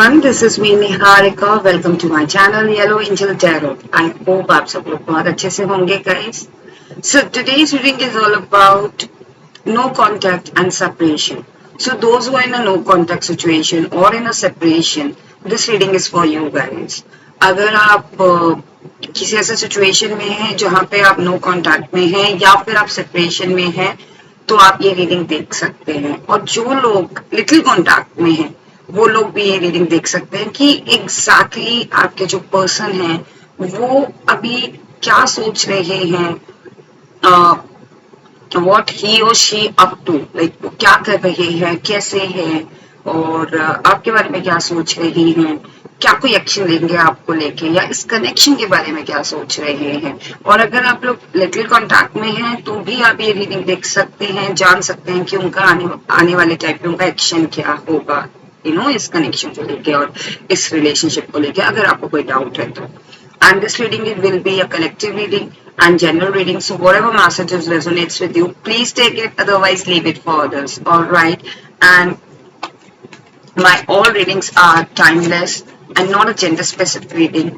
everyone, this is me Niharika. Welcome to my channel Yellow Angel Tarot. I hope आप सब लोग बहुत अच्छे से होंगे guys. So today's reading is all about no contact and separation. So those who are in a no contact situation or in a separation, this reading is for you guys. अगर आप किसी ऐसे सिचुएशन में हैं जहाँ पे आप no contact में हैं या फिर आप सेपरेशन में हैं तो आप ये रीडिंग देख सकते हैं और जो लोग लिटिल कांटेक्ट में हैं वो लोग भी ये रीडिंग देख सकते हैं कि एग्जैक्टली आपके जो पर्सन हैं वो अभी क्या सोच रहे हैं, व्हाट ही और शी अप टू, लाइक वो क्या कर रहे हैं, कैसे हैं और आपके बारे में क्या सोच रही हैं, क्या कोई एक्शन लेंगे आपको लेके या इस कनेक्शन के बारे में क्या सोच रहे हैं। और अगर आप लोग लिटिल कांटेक्ट में हैं तो भी आप ये रीडिंग देख सकते हैं, जान सकते हैं कि उनका आने वाले टाइम पे उनका एक्शन क्या होगा, इस कनेक्शन को लेके और इस रिलेशनशिप को लेके अगर आपको कोई डाउट है तो। And this reading it will be a collective reading and general reading. So whatever messages resonates with you, please take it. Otherwise, leave it for others. All right. And my all readings are timeless and not a gender specific reading.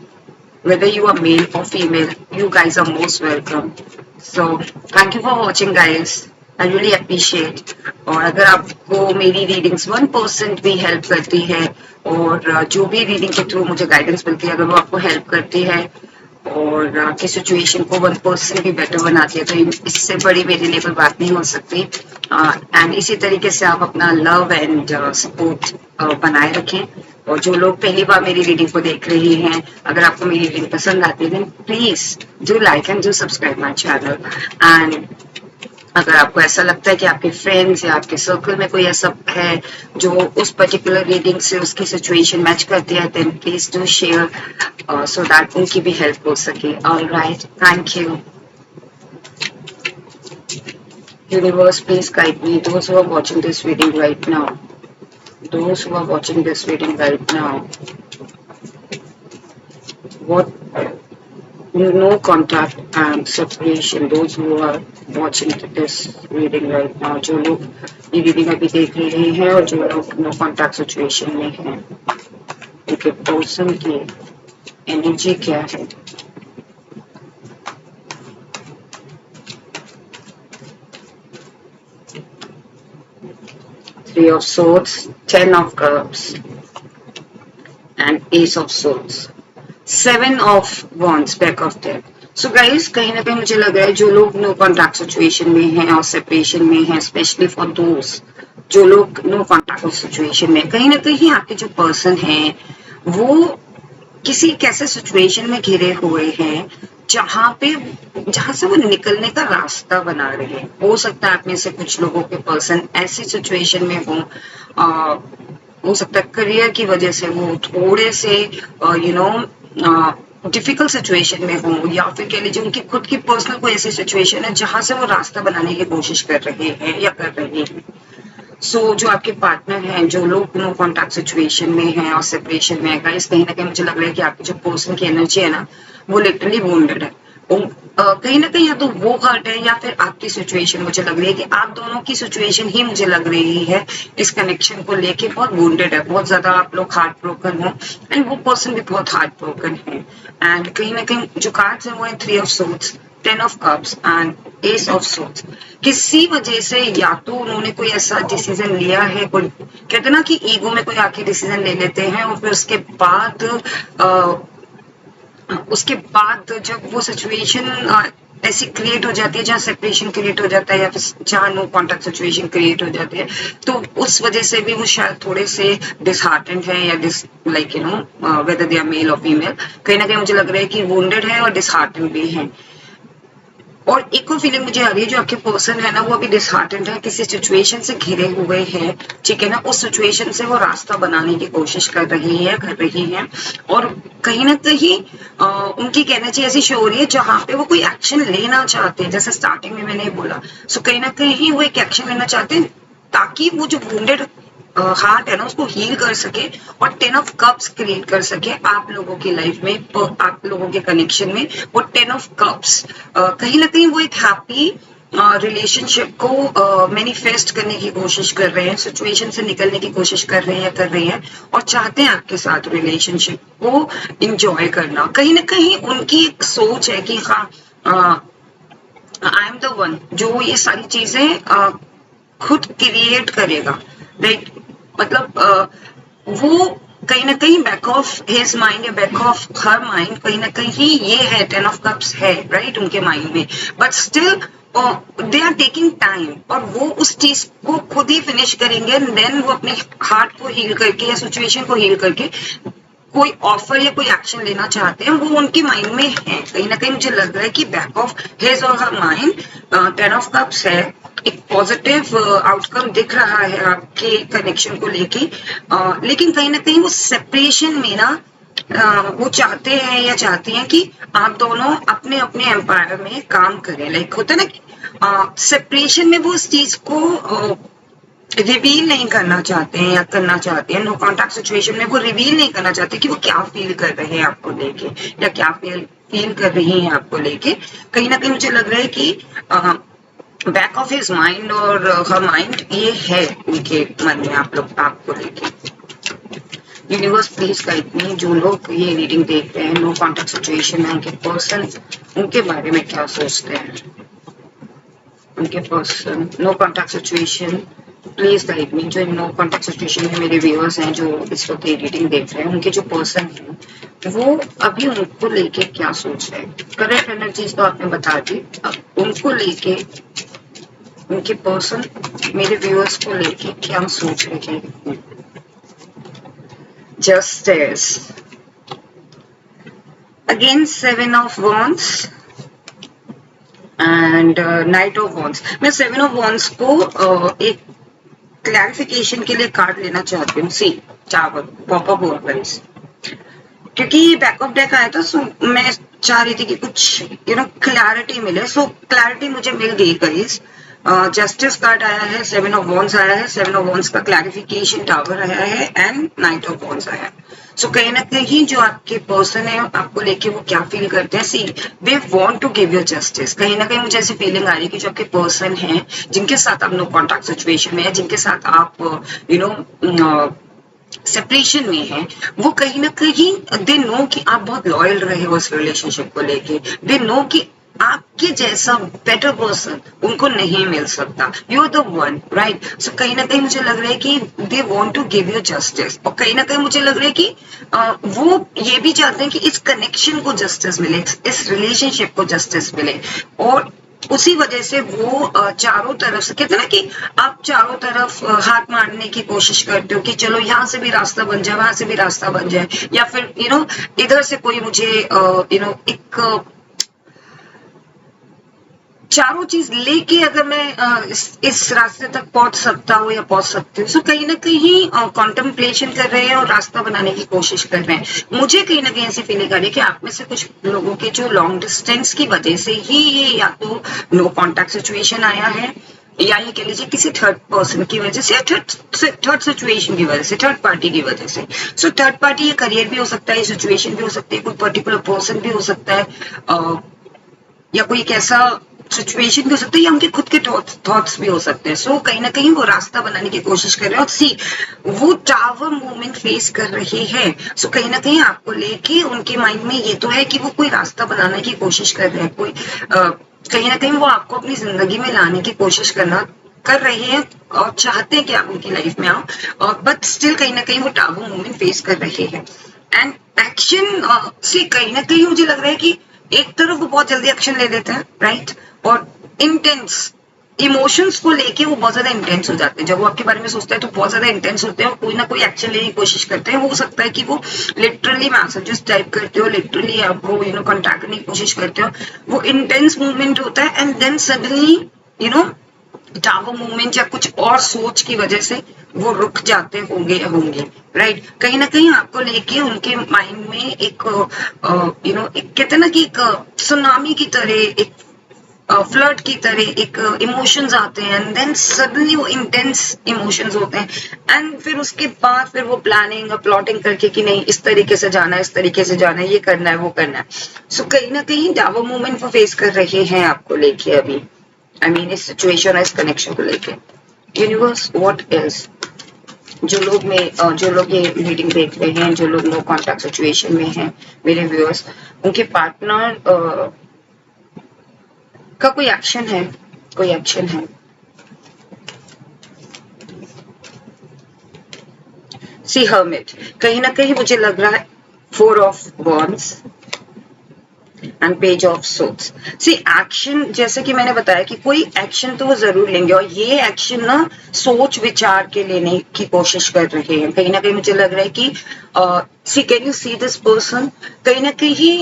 Whether you are male or female, you guys are most welcome. So thank you for watching, guys. I really appreciate. और अगर आपको मेरी readings 1% भी help करती है और जो भी रीडिंग के थ्रू मुझे गाइडेंस मिलती है अगर वो आपको हेल्प करती है और आपकी सिचुएशन को 1% भी बेटर बनाती है तो इससे बड़ी मेरे लिए कोई बात नहीं हो सकती। एंड इसी तरीके से आप अपना लव एंड सपोर्ट बनाए रखें। और जो लोग पहली बार मेरी रीडिंग को देख रहे हैं, अगर आपको मेरी रीडिंग पसंद आती है please do like and do subscribe my channel. And अगर आपको ऐसा लगता है कि आपके फ्रेंड्स या आपके सर्कल में कोई ऐसा है जो उस पर्टिकुलर रीडिंग से उसकी सिचुएशन मैच करती है then please do share so that उनकी भी हेल्प हो सके। Alright, thank you. Universe please guide me, those who are watching this reading right now, those who are watching this reading right now, what no contact and separation, those who are watching this reading right now, जो लोग ये reading अभी देख रहे हैं और जो लोग नो कॉन्टैक्ट सिचुएशन में हैं उनके पर्सन की एनर्जी क्या है। Three of Swords, Ten of Cups and Ace of Swords, Seven of Wands, Back of Death. So guys कहीं ना कहीं मुझे लग रहा है जो लोग नो कॉन्टैक्ट सिचुएशन में हैं और सेपरेशन में हैं, स्पेशली फॉर दोस जो लोग नो कॉन्टैक्ट सिचुएशन में, कहीं ना कहीं आपके जो पर्सन हैं वो किसी कैसे सिचुएशन में घिरे हुए हैं जहां से वो निकलने का रास्ता बना रहे हैं। हो सकता है आप में से कुछ लोगों के पर्सन ऐसी सिचुएशन में हो सकता है करियर की वजह से वो थोड़े से डिफिकल्ट सिचुएशन में हो या फिर कह लीजिए उनकी खुद की पर्सनल कोई ऐसी सिचुएशन है जहां से वो रास्ता बनाने की कोशिश कर रहे हैं या कर रही हैं। सो जो आपके पार्टनर हैं जो लोग नो कॉन्टैक्ट सिचुएशन में हैं और सेपरेशन में है गाइस, कहीं ना कहीं मुझे लग रहा है कि आपकी जो पर्सन की एनर्जी है ना वो लिटरली वोंडेड है। कहीं ना कहीं या तो वो हर्ट है या फिर आपकी सिचुएशन मुझे लग रही है कि आप दोनों की सिचुएशन ही मुझे लग रही है इस कनेक्शन को लेके बहुत वुंडेड है, बहुत ज्यादा आप लोग हार्ट ब्रोकन हो एंड वो पर्सन भी बहुत हार्ट ब्रोकन है। एंड कहीं ना कहीं जो कार्ड्स है वो है three of swords, ten of cups and S of swords. किसी वजह से या तो उन्होंने कोई ऐसा डिसीजन लिया है, कोई कहते ना कि ईगो में कोई आके डिसीजन ले लेते हैं और फिर उसके बाद जब वो सिचुएशन ऐसी क्रिएट हो जाती है जहाँ सेपरेशन क्रिएट हो जाता है या फिर जहाँ नो कॉन्टैक्ट सिचुएशन क्रिएट हो जाती है तो उस वजह से भी वो शायद थोड़े से डिसहार्टेंड है या वेदर दे आर मेल और फीमेल, कहीं ना कहीं मुझे लग रहा है कि वुंडेड है और डिसहार्टेंड भी है। और एक और फीलिंग मुझे आ रही है जो आपके पर्सन है ना वो अभी डिसहार्टेंड है, किसी सिचुएशन से घिरे हुए हैं, ठीक है ना, उस सिचुएशन से वो रास्ता बनाने की कोशिश कर रही है और कहीं ना कहीं उनकी एनर्जी ऐसी शो हो रही है जहां पे वो कोई एक्शन लेना चाहते हैं, जैसे स्टार्टिंग में मैंने बोला। सो कहीं ना कहीं वो एक एक्शन लेना चाहते हैं ताकि वो जो वुंडेड हार्ट है ना उसको हील कर सके और टेन ऑफ कप्स क्रिएट कर सके आप लोगों की लाइफ में, आप लोगों के कनेक्शन में। वो टेन ऑफ कप्स कहीं ना कहीं वो एक हैप्पी रिलेशनशिप को मैनिफेस्ट करने की कोशिश कर रहे हैं, सिचुएशन से निकलने की कोशिश कर रहे हैं या कर रही हैं और चाहते हैं आपके साथ रिलेशनशिप को इंजॉय करना। कहीं ना कहीं उनकी एक सोच है कि हाँ, आई एम द वन जो ये सारी चीजें खुद क्रिएट करेगा, राइट। मतलब वो कहीं ना कहीं बैक ऑफ हिज माइंड या बैक ऑफ हर माइंड कहीं ना कहीं ये है, 10 ऑफ कप्स है, राइट, उनके माइंड में। But still they are taking time और वो उस चीज को खुद ही फिनिश करेंगे, देन वो अपने हार्ट को हील करके या सिचुएशन को हील करके कोई ऑफर या कोई एक्शन लेना चाहते हैं, वो उनके माइंड में है। कहीं ना कहीं मुझे लग रहा है कि बैक ऑफ हिज और हर माइंड 10 ऑफ कप्स है, एक पॉजिटिव आउटकम दिख रहा है आपके कनेक्शन को लेके। लेकिन कहीं ना कहीं वो सेपरेशन में ना वो चाहते हैं या चाहती हैं कि आप दोनों अपने अपने एम्पायर में काम करें। लाइक होता है ना, सेपरेशन में वो इस चीज को रिवील नहीं करना चाहते हैं या करना चाहते हैं, नो कॉन्टैक्ट सिचुएशन में वो रिवील नहीं करना चाहते कि वो क्या फील कर रहे हैं आपको लेके या क्या फील कर रही हैं आपको लेके। कहीं ना कहीं मुझे लग रहा है कि बैक ऑफ हिज माइंड और हर माइंड ये है उनके मन में आप लोग आपको लेके। यूनिवर्स प्लीज गाइड मी, जो लोग ये रीडिंग देख रहे हैं, नो कॉन्टैक्ट सिचुएशन में उनके पर्सन उनके बारे में क्या सोचते हैं, उनके person no contact situation please guide me. जो नो कॉन्टैक्ट सिचुएशन में मेरे व्यूअर्स हैं जो इस वक्त ये रीडिंग देख रहे हैं, उनके जो पर्सन हैं वो अभी उनको लेके क्या सोच रहे हैं। करंट एनर्जीज तो आपने बता दी, अब उनको लेके उनके पर्सन मेरे व्यूअर्स को लेके क्या सोच रहे हैं। Justice, again 7 of wands and night of wands. मैं 7 ऑफ वॉन्ड्स को एक क्लैरिफिकेशन के लिए कार्ड लेना चाहती हूँ। सी टावर, पॉप अप ओवरवेल्स, क्योंकि बैकअप डेक आया था, सो मैं चाह रही थी कि कुछ क्लैरिटी मिले। सो क्लैरिटी मुझे मिल गई गाइस। जस्टिस कार्ड आया है, 7 ऑफ वॉन्ड्स आया है, 7 ऑफ वॉन्ड्स का क्लैरिफिकेशन टावर आया है एंड नाइट ऑफ वॉन्ड्स आया है। सो कहीं ना कहीं जो आपके पर्सन है आपको लेके वो क्या फील करते हैं, see they want to give you justice. कहीं ना कहीं मुझे ऐसी फीलिंग आ रही है कि जो आपके पर्सन है जिनके साथ आप नो कॉन्टैक्ट सिचुएशन में है, जिनके साथ आप सेपरेशन में है, वो कहीं ना कहीं दे नो कि आप बहुत लॉयल रहे हो इस रिलेशनशिप को लेके। दे नो कि आपके जैसा बेटर पर्सन उनको नहीं मिल सकता, you are the one, right. So कहीं ना कहीं मुझे लग रहा है कि they want to give you justice, और कहीं ना कहीं मुझे लग रहा है कि वो ये भी चाहते हैं कि इस कनेक्शन को जस्टिस मिले, इस रिलेशनशिप को जस्टिस मिले। और उसी वजह से वो चारों तरफ से, कहते हैं ना कि आप चारों तरफ हाथ मारने की कोशिश करते हो कि चलो यहाँ से भी रास्ता बन जाए, वहां से भी रास्ता बन जाए, या फिर इधर से कोई मुझे एक चारों चीज लेके अगर मैं इस रास्ते तक पहुंच सकता हूँ या पहुंच सकती हूँ। सो कहीं ना कहीं कॉन्टेम्पलेशन कर रहे हैं और रास्ता बनाने की कोशिश कर रहे हैं। मुझे कहीं ना कहीं ऐसी फीलिंग आ रही है कि आप में से कुछ लोगों के जो लॉन्ग डिस्टेंस की वजह से ही ये या तो नो कॉन्टैक्ट सिचुएशन आया है, या ये कह लीजिए किसी थर्ड पर्सन की वजह से, थर्ड सिचुएशन की वजह से, थर्ड पार्टी की वजह से। सो थर्ड पार्टी ये करियर भी हो सकता है, ये सिचुएशन भी हो सकती है, कोई पर्टिकुलर पर्सन भी हो सकता है, या कोई एक ऐसा सिचुएशन भी हो सकता है, या उनके खुद के थॉट्स भी हो सकते हैं। सो कहीं ना कहीं वो रास्ता बनाने की कोशिश कर रहे हैं, और सी वो टावर मूवमेंट फेस कर रहे हैं। सो कहीं ना कहीं आपको लेके उनके माइंड में ये तो है कि वो कोई रास्ता बनाने की कोशिश कर रहे हैं, कोई कहीं ना कहीं वो आपको अपनी जिंदगी में लाने की कोशिश कर रहे हैं और चाहते हैं कि आप उनकी लाइफ में आओ, और बट स्टिल कहीं ना कहीं वो टावर मूवमेंट फेस कर रहे हैं। एंड एक्शन से कहीं ना कहीं मुझे लग रहा है कि एक तरफ वो बहुत जल्दी एक्शन ले लेते हैं, राइट, और इंटेंस इमोशंस को लेके वो बहुत ज्यादा इंटेंस हो जाते हैं। जब वो आपके बारे में सोचते हैं तो बहुत ज्यादा इंटेंस होते हैं और कोई ना कोई एक्शन लेने की कोशिश करते हैं। हो सकता है कि वो लिटरली मैसेजेस टाइप करते हो, लिटरली आपको कॉन्टैक्ट करने की कोशिश करते हो, वो इंटेंस मूवमेंट होता है, and then suddenly tower movement या कुछ और सोच की वजह से वो रुक जाते होंगे, राइट। कहीं ना कहीं आपको लेके उनके माइंड में एक एक कहते हैं ना कि एक सुनामी की तरह, एक फ्लड की तरह एक इमोशंस आते हैं, एंड देन सडनली वो इंटेंस इमोशंस होते हैं, एंड फिर उसके बाद फिर वो प्लानिंग और प्लॉटिंग करके कि नहीं इस तरीके से जाना है, इस तरीके से जाना है, ये करना है, वो करना है। सो कहीं ना कहीं टावर मूवमेंट वो फेस कर रहे हैं आपको लेके अभी। आई मीन इस सिचुएशन और इस कनेक्शन को लेके। यूनिवर्स व्हाट इज, जो लोग ये रीडिंग देख रहे हैं, जो लोग नो कॉन्टैक्ट सिचुएशन में हैं, मेरे व्यूअर्स, उनके पार्टनर का कोई एक्शन है, कोई एक्शन है। सी हर्मिट, कहीं ना कहीं मुझे लग रहा है 4 of wands and page of swords. See action, जैसे कि मैंने बताया कि कोई एक्शन तो वो जरूर लेंगे, और ये एक्शन ना सोच विचार के लेने की कोशिश कर रहे हैं। कहीं ना कहीं मुझे लग रहा है कि see can you see this person, कहीं ना कहीं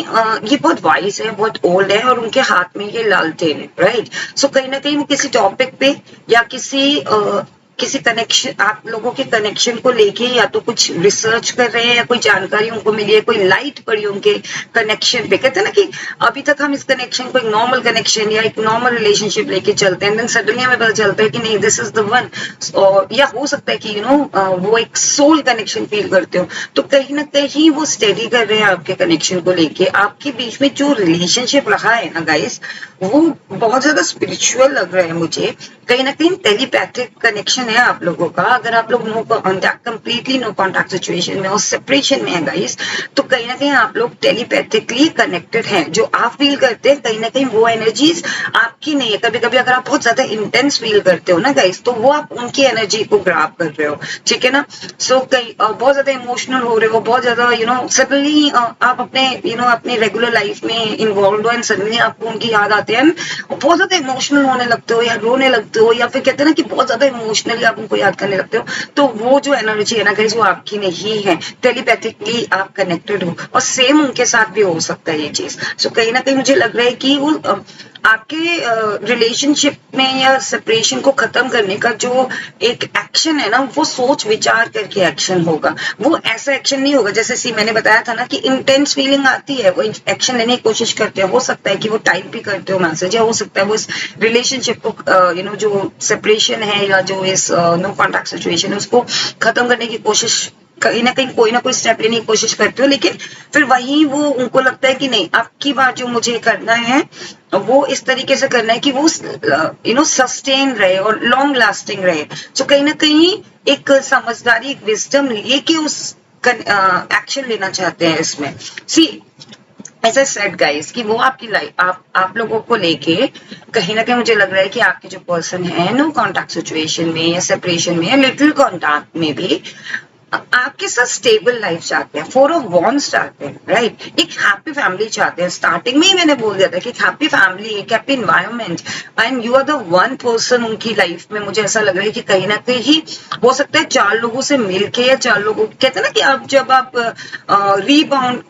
ये बहुत वाइज है, बहुत ओल्ड है, और उनके हाथ में ये लालटेन है, राइट। सो कहीं ना कहीं वो किसी टॉपिक पे या किसी कनेक्शन, आप लोगों के कनेक्शन को लेके या तो कुछ रिसर्च कर रहे हैं, या कोई जानकारी उनको मिली है, कोई लाइट पड़ी उनके कनेक्शन पे। कहते हैं ना कि अभी तक हम इस कनेक्शन को एक नॉर्मल कनेक्शन या एक नॉर्मल रिलेशनशिप लेके चलते हैं, देन सडनली हमें पता चलता है कि नहीं, दिस इज द वन। या हो सकता है कि वो एक सोल कनेक्शन फील करते हो, तो कहीं ना कहीं वो स्टडी कर रहे हैं आपके कनेक्शन को लेके। आपके बीच में जो रिलेशनशिप रहा है ना गाइस, वो बहुत ज्यादा स्पिरिचुअल लग रहा है मुझे। कहीं ना कहीं टेलीपैथिक कनेक्शन है आप लोगों का। अगर आप लोग no contact, completely no contact situation में और सेपरेशन में है गाइस, तो कहीं ना कहीं आप लोग टेलीपैथिकली कनेक्टेड हैं। जो आप फील करते हैं, कहीं ना कहीं वो एनर्जीज आपकी नहीं है। कभी कभी अगर आप बहुत ज्यादा इंटेंस फील करते हो ना गाइस, तो वो आप उनकी एनर्जी को ग्रैब कर रहे हो, ठीक है ना। सो कहीं बहुत ज्यादा इमोशनल हो रहे हो, बहुत ज्यादा सडनली आप अपने अपनी रेगुलर लाइफ में इन्वॉल्व हो, एंड सडनली आपको उनकी याद आते हैं, बहुत ज्यादा इमोशनल होने लगते हो, या रोने लगते हो, या फिर कहते हैं ना कि बहुत ज्यादा इमोशनली आप उनको याद करने लगते हो। तो वो जो एनर्जी है ना गाइस, वो आपकी नहीं है। टेलीपैथिकली आप कनेक्टेड हो, और सेम उनके साथ भी हो सकता है ये चीज। सो कहीं ना कहीं मुझे लग रहा है कि वो आपके रिलेशनशिप में या सेपरेशन को खत्म करने का जो एक एक्शन है ना, वो सोच विचार करके एक्शन होगा। वो ऐसा एक्शन नहीं होगा जैसे मैंने बताया था ना कि इंटेंस फीलिंग आती है, वो एक्शन लेने की कोशिश करते हैं। हो सकता है कि वो टाइप भी करते हो मैसेज, या हो सकता है वो इस रिलेशनशिप को जो सेपरेशन है या जो इस नो कॉन्टैक्ट सिचुएशन है उसको खत्म करने की कोशिश, कहीं ना कहीं कोई ना कोई स्टेप लेने की कोशिश करते हो। लेकिन फिर वही वो उनको लगता है कि नहीं, आपकी बात जो मुझे करना है वो इस तरीके से करना है कि वो सस्टेन रहे और लॉन्ग लास्टिंग रहे। तो कहीं ना कहीं एक समझदारी, एक विजडम लेके उस एक्शन लेना चाहते हैं इसमें। सी ऐसा सेट गाइस कि वो आपकी लाइफ, आप लोगों को लेके कहीं ना कहीं मुझे लग रहा है कि आपके जो पर्सन है नो कॉन्टैक्ट सिचुएशन में या सेपरेशन में या लिटिल कॉन्टैक्ट में भी आपके साथ स्टेबल लाइफ चाहते हैं। 4 ऑफ वॉन्ड्स चाहते हैं, राइट। एक हैप्पी फैमिली चाहते हैं। स्टार्टिंग में ही मैंने बोल दिया था कि एक हैप्पी फैमिली, एक happy environment, and you are the one person उनकी लाइफ में। मुझे ऐसा लग रहा है कि कहीं ना कहीं हो सकता है 4 लोगों से मिलके, या 4 लोगों, कहते हैं ना कि आप जब आप रीबाउंड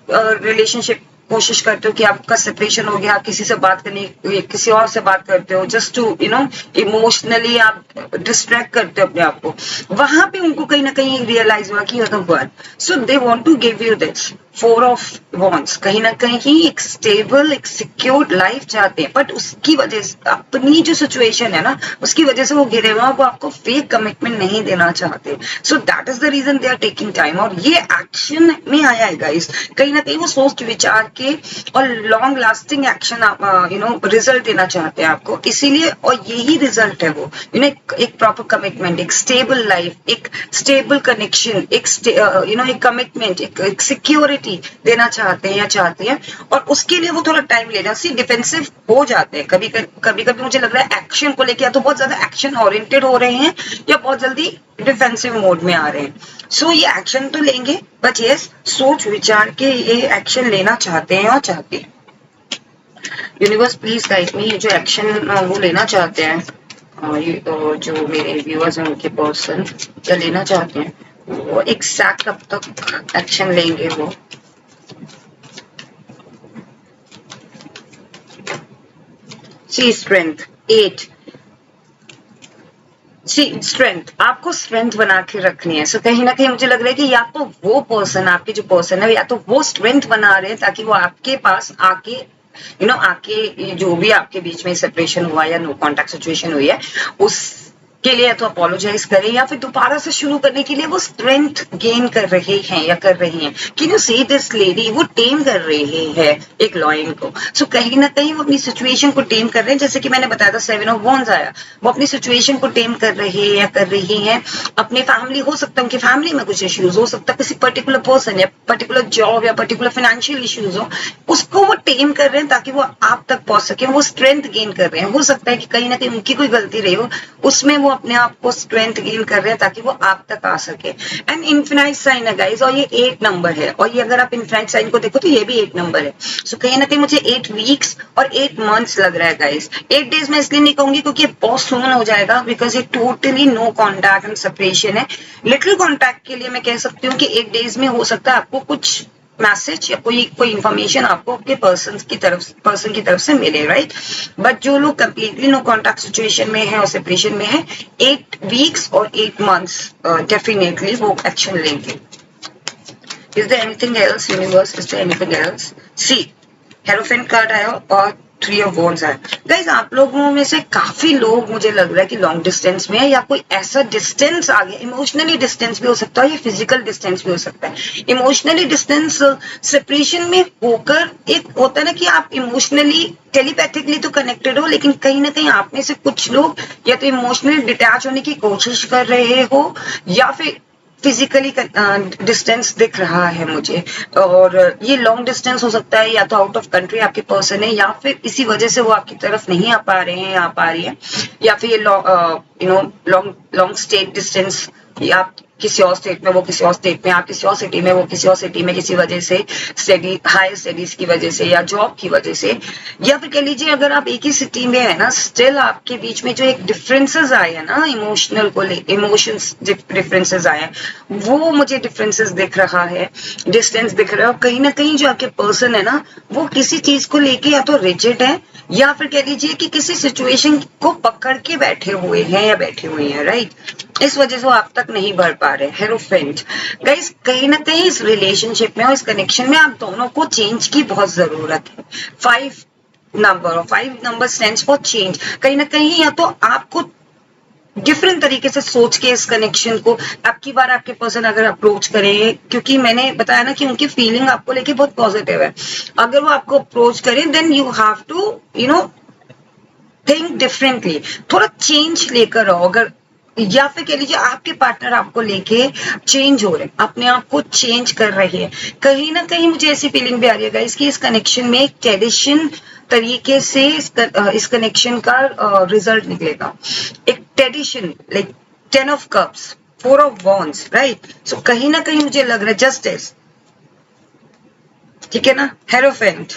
रिलेशनशिप कोशिश करते हो कि आपका सेपरेशन हो गया, आप किसी से बात करने, किसी और से बात करते हो, जस्ट टू इमोशनली आप डिस्ट्रैक्ट करते हो अपने आप को, वहां पे उनको कहीं ना कहीं रियलाइज हुआ कि you are the one. So they want to give you this 4 of wands. कहीं ना कहीं एक स्टेबल, एक सिक्योर्ड लाइफ चाहते हैं, बट उसकी वजह से अपनी जो सिचुएशन है ना, उसकी वजह से वो गिरे हुए, वो आपको फेक कमिटमेंट नहीं देना चाहते। So that is the reason they are taking time, और ये एक्शन में आया है गाइस। कहीं ना कहीं वो सोच विचार के और लॉन्ग लास्टिंग एक्शन रिजल्ट देना चाहते हैं आपको, इसीलिए, और यही रिजल्ट है वो एक प्रॉपर कमिटमेंट, एक स्टेबल लाइफ, एक स्टेबल कनेक्शन, एक एक कमिटमेंट, एक सिक्योरिटी देना चाहते हैं या चाहती हैं। और उसके लिए वो थोड़ा टाइम लेना, सी डिफेंसिव हो जाते हैं कभी कभी मुझे लग रहा है एक्शन को लेकर, या तो बहुत ज्यादा एक्शन ओरिएंटेड हो रहे हैं, या बहुत जल्दी डिफेंसिव मोड में आ रहे हैं। सो ये एक्शन तो लेंगे, बट यस, सोच विचार के ये एक्शन लेना चाहते हैं और चाहती हैं। यूनिवर्स प्लीज गाइड मी, ये जो एक्शन वो लेना चाहते हैं, जो मेरे व्यूअर्स हैं उनके पर्सन क्या लेना चाहते हैं, वो एग्जैक्ट कब तक एक्शन लेंगे वो। सी स्ट्रेंथ 8, स्ट्रेंथ, आपको स्ट्रेंथ बना के रखनी है। सो कहीं ना कहीं मुझे लग रहा है कि या तो वो पर्सन, आपके जो पर्सन है, या तो वो स्ट्रेंथ बना रहे हैं ताकि वो आपके पास आके आके जो भी आपके बीच में सेपरेशन हुआ या नो कॉन्टैक्ट सिचुएशन हुई है, उस के लिए तो अपोलोजाइज करें या फिर दोबारा से शुरू करने के लिए वो स्ट्रेंथ गेन कर रहे हैं या कर रही हैं। Can you see this lady, वो टेम कर रही है एक लॉयन को। सो कहीं ना कहीं वो अपनी सिचुएशन को टेम कर रहे हैं। जैसे कि मैंने बताया था 7 ऑफ वॉन्ड्स आया, वो अपनी सिचुएशन को टेम कर रहे हैं या कर रही हैं। अपने फैमिली, हो सकता है उनकी फैमिली में कुछ इश्यूज, हो सकता है किसी पर्टिकुलर पर्सन या पर्टिकुलर जॉब या पर्टिकुलर फाइनेंशियल इश्यूज हो, उसको वो टेम कर रहे हैं ताकि वो आप तक पहुंच सके। वो स्ट्रेंथ गेन कर रहे हैं। हो सकता है कि कहीं ना कहीं उनकी कोई गलती रही हो, उसमें वो अपने आप को स्ट्रेंथ गेन कर रहे हैं ताकि वो आप तक आ सके। एंड इन्फिनाइट साइन है गाइस, और ये 8 नंबर है, और ये अगर आप इन्फिनाइट साइन को देखो तो ये भी 8 नंबर है। सो कहीं ना कहीं मुझे 8 वीक्स और 8 मंथ्स लग रहा है गाइस। 8 डेज में इसलिए नहीं कहूंगी क्योंकि ये बहुत सून हो जाएगा, बिकॉज ये totally no contact and separation है। लिटिल कॉन्टैक्ट के लिए मैं कह सकती हूँ कि 8 डेज में हो सकता है आपको कुछ मैसेज या कोई इंफॉर्मेशन आपको आपके पर्सन की तरफ से मिले, राइट। बट जो लोग कंप्लीटली नो कॉन्टैक्ट सिचुएशन में है और सेपरेशन में है, 8 वीक्स और 8 मंथ्स डेफिनेटली वो एक्शन लेंगे। Is there anything else universe, is there anything else? See, hierophant card आया और 3 ऑफ वॉन्ड्स है। गाइज आप लोगों में से काफी लोग, मुझे लग रहा है कि लॉन्ग डिस्टेंस में है, या कोई ऐसा डिस्टेंस आ गया। इमोशनली डिस्टेंस भी हो सकता है या फिजिकल डिस्टेंस भी हो सकता है। इमोशनली डिस्टेंस सेपरेशन में होकर एक होता है ना कि आप इमोशनली टेलीपैथिकली तो कनेक्टेड हो, लेकिन कहीं ना कहीं आप में से कुछ लोग या तो इमोशनली डिटैच होने की कोशिश कर रहे हो, या फिर फिजिकली डिस्टेंस दिख रहा है मुझे। और ये लॉन्ग डिस्टेंस हो सकता है, या तो आउट ऑफ कंट्री आपके पर्सन है, या फिर इसी वजह से वो आपकी तरफ नहीं आ पा रहे हैं या आ पा रही है, या फिर ये लॉन्ग स्टेट डिस्टेंस, या आप किसी और स्टेट में, वो किसी और स्टेट में, आप किसी और सिटी में, वो किसी और सिटी में, किसी वजह से स्टडी, हायर स्टडीज की वजह से या जॉब की वजह से, या फिर कह लीजिए अगर आप एक ही सिटी में है ना, स्टिल आपके बीच में जो एक डिफरेंसेस आए हैं ना, इमोशनल को ले, इमोशंस डिफरेंसेस आए हैं, वो मुझे डिफरेंसेस दिख रहा है, डिस्टेंस दिख रहा है। और कहीं ना कहीं जो आपके पर्सन है ना, वो किसी चीज को लेके या तो रिजिड है, या फिर कह लीजिए कि किसी सिचुएशन को पकड़ के बैठे हुए हैं या बैठी हुई हैं, राइट। इस वजह से वो आप तक नहीं बढ़ पा रहे। हेरोफेंट गाइस, कहीं ना कहीं इस रिलेशनशिप में और इस कनेक्शन में आप दोनों को चेंज की बहुत जरूरत है। 5 नंबर स्टैंड्स फॉर चेंज। कहीं ना कहीं या तो आपको डिफरेंट तरीके से सोच के इस कनेक्शन को आपकी बार आपके पर्सन अगर अप्रोच करें, क्योंकि मैंने बताया ना कि उनकी फीलिंग आपको लेके बहुत पॉजिटिव है, अगर वो आपको अप्रोच करें then you have to think differently, थोड़ा चेंज लेकर आओ। अगर या फिर कह लीजिए आपके पार्टनर आपको लेके चेंज हो रहे हैं, अपने आप को चेंज कर रहे हैं। कहीं ना कहीं मुझे ऐसी फीलिंग भी आ रही है गाइस कि इस कनेक्शन में एक ट्रेडिशन तरीके से इस कनेक्शन का रिजल्ट निकलेगा। एक tradition, like 10 of cups, 4 of wands, right. So कहीं ना कहीं मुझे लग रहा है जस्टिस, ठीक है ना, हेरोफेंट,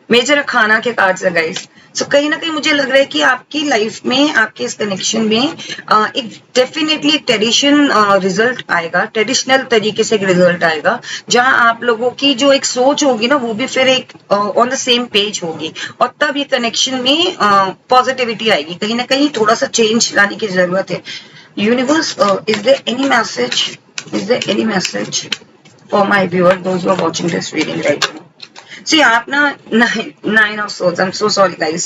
मेजर खाना के कार्ड्स है गाइस। सो कहीं ना कहीं मुझे लग रहा है कि आपकी लाइफ में, आपके इस कनेक्शन में एक डेफिनेटली एक ट्रेडिशन रिजल्ट आएगा, ट्रेडिशनल तरीके से एक रिजल्ट आएगा, जहां आप लोगों की जो एक सोच होगी ना, वो भी फिर एक ऑन द सेम पेज होगी, और तब ये कनेक्शन में पॉजिटिविटी आएगी। कहीं ना कहीं थोड़ा सा चेंज लाने की जरूरत है। Universe, is there any message for my viewer, those who are watching this reading right now? See, आप ना 9 of swords. I'm so sorry, guys.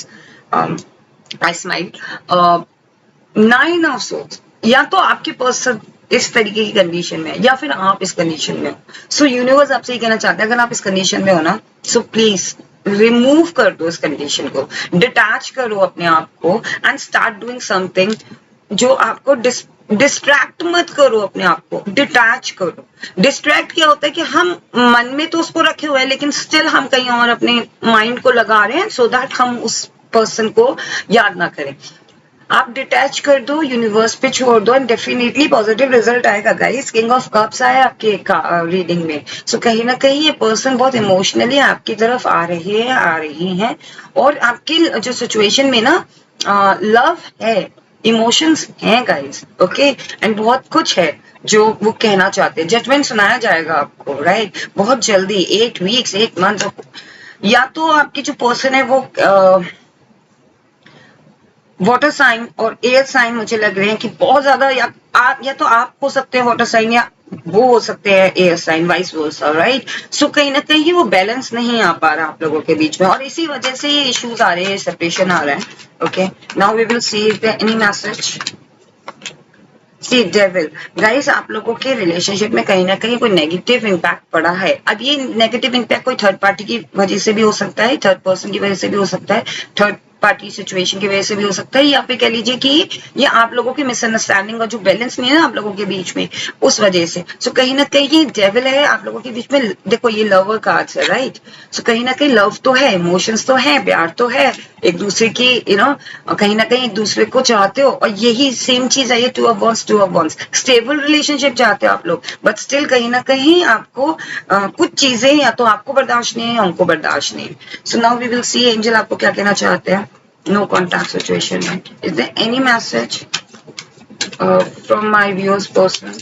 I smiled. 9 of swords. या तो आपके पर्सन इस तरीके की कंडीशन में है, या फिर आप इस कंडीशन में हो। सो यूनिवर्स आपसे ये कहना चाहते हैं, अगर आप इस कंडीशन में हो ना, सो प्लीज रिमूव कर दो इस कंडीशन को, डिटैच करो अपने आप को, एंड स्टार्ट डूइंग समथिंग जो आपको डिस्ट्रैक्ट मत करो अपने आप को, डिटैच करो। डिस्ट्रैक्ट क्या होता है कि हम मन में तो उसको रखे हुए हैं, लेकिन स्टिल हम कहीं और अपने माइंड को लगा रहे हैं, सो दैट हम उस पर्सन को याद ना करें। आप डिटैच कर दो, यूनिवर्स पे छोड़ दो, एंड डेफिनेटली पॉजिटिव रिजल्ट आएगा गाइस। किंग ऑफ कप्स आया आपके रीडिंग में। सो कहीं ना कहीं ये पर्सन बहुत इमोशनली आपकी तरफ आ रही हैं, और आपकी जो सिचुएशन में ना लव है, इमोशंस हैं गाइस, ओके, एंड बहुत कुछ है जो वो कहना चाहते हैं। जजमेंट सुनाया जाएगा आपको, राइट, बहुत जल्दी, 8 वीक्स 8 मंथ्स। या तो आपकी जो पर्सन है वो वाटर साइन और एयर साइन मुझे लग रहे हैं कि बहुत ज्यादा, या तो आप हो सकते हैं वाटर साइन, या वो हो सकते हैं air sign, vice versa, right. So कहीं ना कहीं वो बैलेंस नहीं आ पा रहा आप लोगों के बीच में, और इसी वजह से ये इश्यूज आ रहे हैं, सेपरेशन आ रहा है। Okay, now we will see if there any message see devil guys, आप लोगों के रिलेशनशिप में कहीं ना कहीं कोई नेगेटिव इम्पैक्ट पड़ा है। अब ये नेगेटिव इम्पैक्ट कोई थर्ड पार्टी की वजह से भी हो सकता है, थर्ड पर्सन की वजह से भी हो सकता है, थर्ड पार्टी सिचुएशन की वजह से भी हो सकता है, या फिर कह लीजिए कि ये आप लोगों की मिसअंडरस्टैंडिंग और जो बैलेंस नहीं है ना आप लोगों के बीच में, उस वजह से। सो कहीं ना कहीं ये डेविल है आप लोगों के बीच में। देखो ये लवर कार्ड्स है, राइट? सो कहीं ना कहीं लव तो है, इमोशंस तो है, प्यार तो है एक दूसरे की, कहीं ना कहीं एक दूसरे को चाहते हो, और यही सेम चीज है ये two of wands stable relationship चाहते हो आप लोग, बट स्टिल कहीं ना कहीं आपको कुछ चीजें या तो आपको बर्दाश्त नहीं है या उनको बर्दाश्त नहीं है। So now we will see angel आपको क्या कहना चाहते हैं नो कॉन्टैक्ट सिचुएशन में। Is there any message from my viewers person?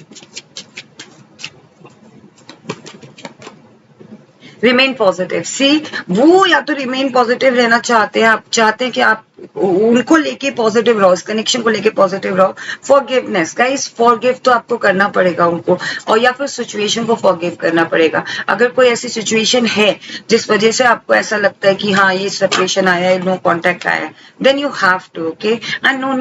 Remain positive. See, वो या तो रिमेन पॉजिटिव रहना चाहते हैं, आप चाहते हैं कि आप उनको लेके पॉजिटिव रहो, इस कनेक्शन को लेके पॉजिटिव रहो। फॉरगिवनेस गाइस, फॉरगिव तो आपको करना पड़ेगा उनको, और या फिर सिचुएशन को फॉरगिव करना पड़ेगा। अगर कोई ऐसी सिचुएशन है जिस वजह से आपको ऐसा लगता है कि हाँ ये सेपरेशन आया है, नो कॉन्टेक्ट आया है, then you have to, okay, and no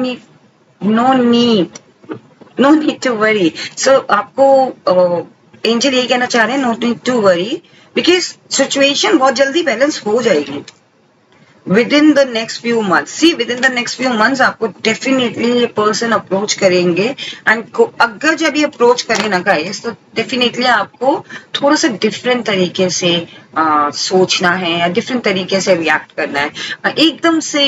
need to worry. So आपको एंजल यही कहना चाह रहे हैं, no need to worry, because situation बहुत जल्दी बैलेंस हो जाएगी within the next few months. See, within the next few months आपको डेफिनेटली ये पर्सन अप्रोच करेंगे, एंड अगर जब ये अप्रोच करें ना गाइस, तो डेफिनेटली आपको थोड़ा सा डिफरेंट तरीके से सोचना है या डिफरेंट तरीके से रिएक्ट करना है। एकदम से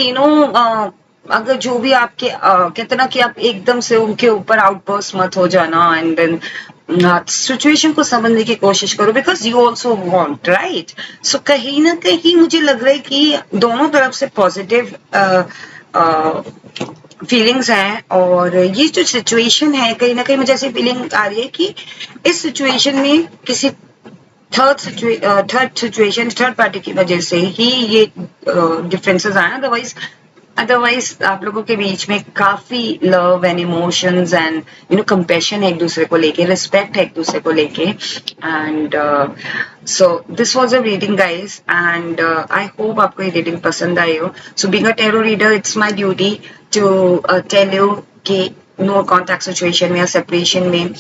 अगर जो भी आपके कहते ना कि आप एकदम से उनके ऊपर आउटबर्स्ट मत हो जाना, एंड देन सिचुएशन को समझने की कोशिश करो, because you also want, right? So कहीं ना कहीं मुझे लग रहा है कि दोनों तरफ से पॉजिटिव फीलिंग्स हैं, और ये जो सिचुएशन है कहीं ना कहीं मुझे ऐसी फीलिंग आ रही है कि इस सिचुएशन में किसी थर्ड पार्टी की वजह से ही ये डिफरेंसेस आए। अदरवाइज आप लोगों के बीच में काफी love and emotions and compassion है एक दूसरे को लेके, रिस्पेक्ट है एक दूसरे को लेके। And so this was a reading guys, and I hope आपको ये रीडिंग पसंद आई हो। So being a tarot reader, it's my duty to tell you कि नो कॉन्टैक्ट सिचुएशन में या सेपरेशन में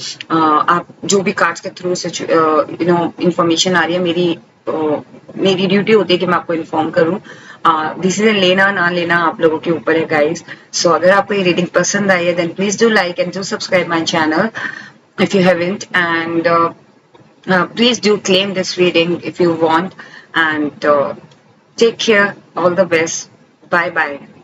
आप जो भी कार्ड्स के थ्रू इंफॉर्मेशन आ रही है, मेरी ड्यूटी होती है कि मैं आपको इन्फॉर्म करूं। डिसीजन लेना ना लेना आप लोगों के ऊपर है गाइस। सो अगर आपको ये रीडिंग पसंद आई है, then please do like and do subscribe my channel if you haven't, and please do claim this reading if you want, and take care. All the best. Bye bye.